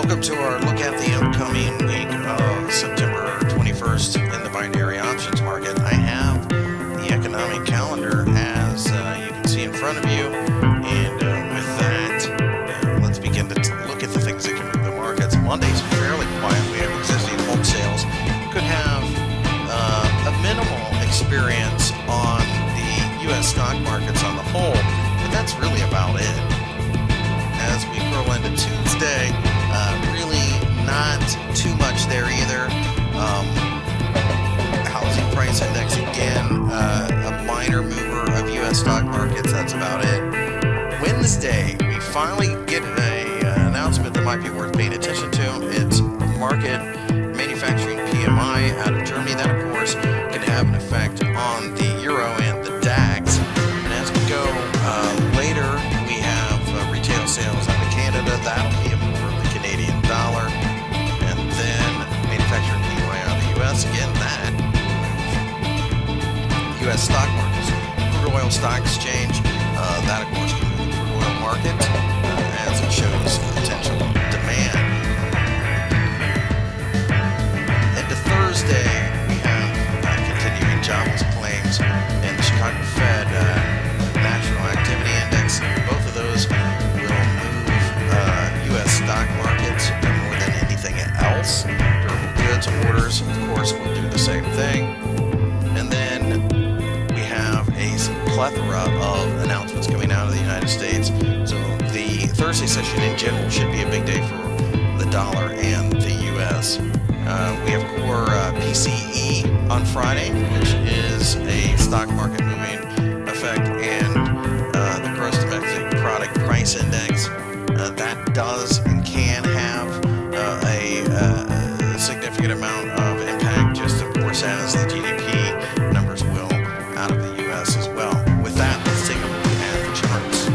Welcome to our look at the upcoming week of September 21st in the binary options market. I have the economic calendar as you can see in front of you, and with that, let's begin to look at the things that can move the markets. Monday's fairly quiet. We have existing home sales. Could have a minimal experience on the U.S. stock markets on the whole, but that's really about it. As we roll into Tuesday, really not too much there either. Housing price index again, a minor mover of U.S. stock markets. That's about it. Wednesday, we finally get an announcement that might be worth paying attention to. It's market manufacturing PMI out of Germany. That, of course, can have an effect on the euro and the DAX. And as we go later, we have retail sales out of Canada. That'll be a mover of the Canadian dollar. And then manufacturing PMI out of the U.S. Again, that. U.S. stock markets. Crude oil stock exchange. That, of course, can move the crude oil market as it shows potential demand. Into Thursday, we have continuing jobless claims and the Chicago Fed National Activity Index. Both of those will move U.S. stock markets more than anything else. Durable goods orders, of course, will do the same thing. And then we have a plethora of announcements coming out of the United States. So the Thursday session in general should be a big day for the dollar and the U.S. We have core PCE on Friday, which is a stock market moving effect, and the gross domestic product price index. That does and can have a significant amount of impact, just of course as the GDP numbers will out of the U.S. as well. With that, let's take a look at the charts.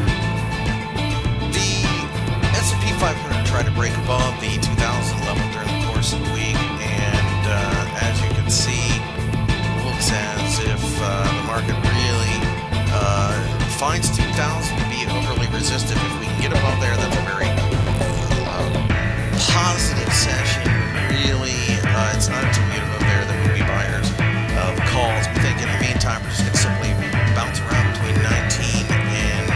The S&P 500 tried to break above the 2000 level during the course of the week, and as you can see, looks as if the market really finds 2000 to be overly resistant. If we can get above there, that's a very positive session. Really, it's not too muted above there that would be buyers of calls. We think in the meantime, we're just going to simply bounce around between 19 and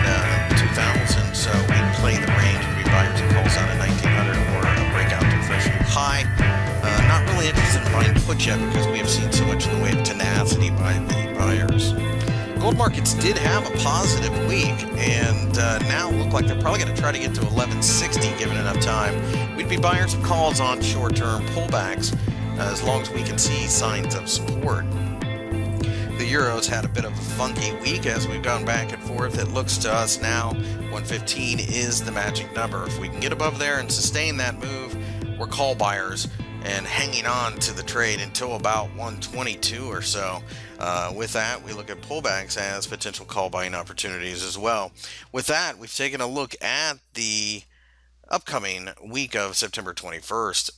2000. So we play the range and be buyers of calls out of 1900 or a breakout to a fresh high. Not really interested in buying puts yet because we have seen so much in the way of tenacity by the buyers. Gold markets did have a positive week and now look like they're probably going to try to get to 1160 given enough time. We'd be buyers of calls on short-term pullbacks as long as we can see signs of support. The Euro's had a bit of a funky week as we've gone back and forth. It looks to us now 115 is the magic number. If we can get above there and sustain that move, we're call buyers and hanging on to the trade until about 122 or so. With that, we look at pullbacks as potential call buying opportunities as well. With that, we've taken a look at the upcoming week of September 21st.